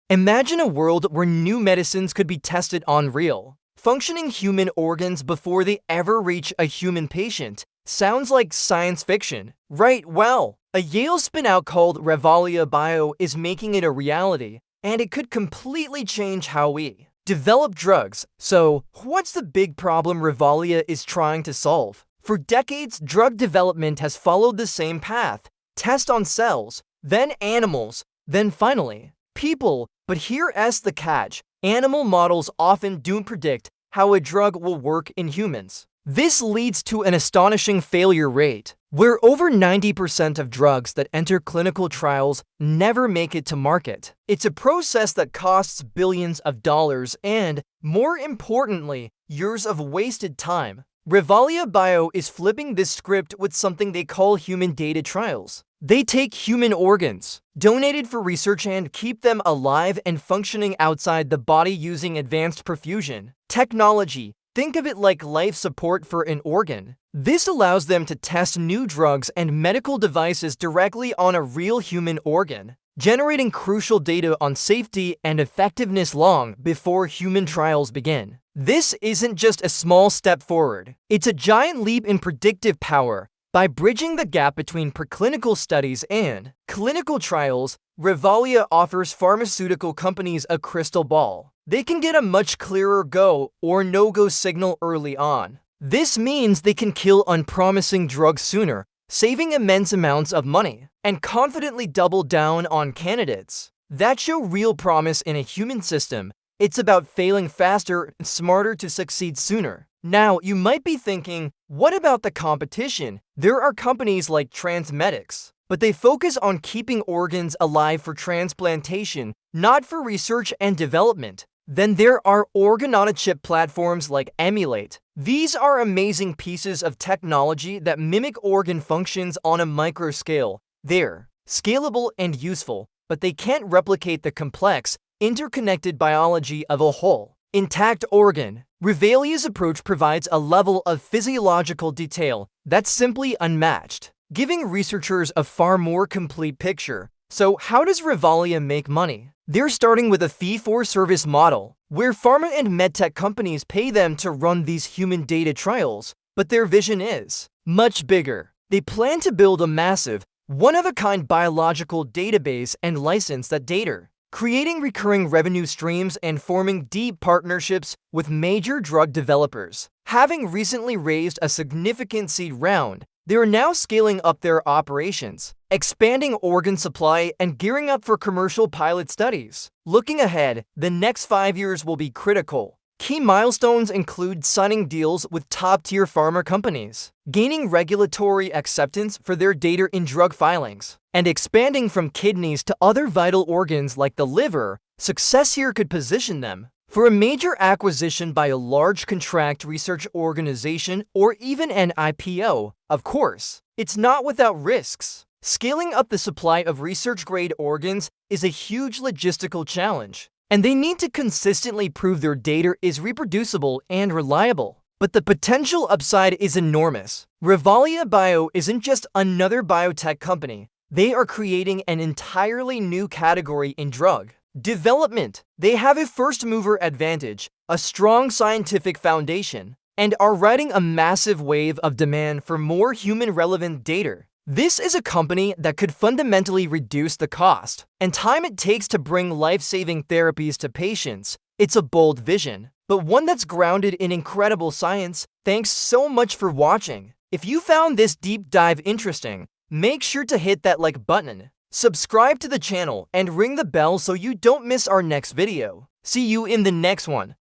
Imagine a world where new medicines could be tested on real, functioning human organs before they ever reach a human patient. Sounds like science fiction, right? Well, a Yale spinout called Revalia Bio is making it a reality, and it could completely change how we develop drugs. So, what's the big problem Revalia is trying to solve? For decades, drug development has followed the same path: test on cells, then animals, then finally people. But here's the catch: animal models often don't predict how a drug will work in humans. This leads to an astonishing failure rate, where over 90% of drugs that enter clinical trials never make it to market. It's a process that costs billions of dollars and, more importantly, years of wasted time. Revalia Bio is flipping this script with something they call human data trials. They take human organs, donated for research, and keep them alive and functioning outside the body using advanced perfusion technology. Think of it like life support for an organ. This allows them to test new drugs and medical devices directly on a real human organ, generating crucial data on safety and effectiveness long before human trials begin. This isn't just a small step forward, it's a giant leap in predictive power. By bridging the gap between preclinical studies and clinical trials, Revalia offers pharmaceutical companies a crystal ball. They can get a much clearer go or no-go signal early on. This means they can kill unpromising drugs sooner, saving immense amounts of money, and confidently double down on candidates that show real promise in a human system. It's about failing faster and smarter to succeed sooner. Now, you might be thinking, what about the competition? There are companies like TransMedics, but they focus on keeping organs alive for transplantation, not for research and development. Then there are organ-on-a-chip platforms like Emulate. These are amazing pieces of technology that mimic organ functions on a micro scale. They're scalable and useful, but they can't replicate the complex, interconnected biology of a whole, intact organ. Revalia's approach provides a level of physiological detail that's simply unmatched, giving researchers a far more complete picture. So how does Revalia make money? They're starting with a fee-for-service model, where pharma and medtech companies pay them to run these human data trials. But their vision is much bigger. They plan to build a massive, one-of-a-kind biological database and license that data, creating recurring revenue streams and forming deep partnerships with major drug developers. Having recently raised a significant seed round, they are now scaling up their operations, expanding organ supply, and gearing up for commercial pilot studies. Looking ahead, the next 5 years will be critical. Key milestones include signing deals with top-tier pharma companies, gaining regulatory acceptance for their data in drug filings, and expanding from kidneys to other vital organs like the liver. Success here could position them for a major acquisition by a large contract research organization or even an IPO. Of course, it's not without risks. Scaling up the supply of research-grade organs is a huge logistical challenge, and they need to consistently prove their data is reproducible and reliable. But the potential upside is enormous. Revalia Bio isn't just another biotech company. They are creating an entirely new category in drug development. They have a first-mover advantage, a strong scientific foundation, and are riding a massive wave of demand for more human-relevant data. This is a company that could fundamentally reduce the cost and time it takes to bring life-saving therapies to patients. It's a bold vision, but one that's grounded in incredible science. Thanks so much for watching. If you found this deep dive interesting, make sure to hit that like button, subscribe to the channel, and ring the bell so you don't miss our next video. See you in the next one.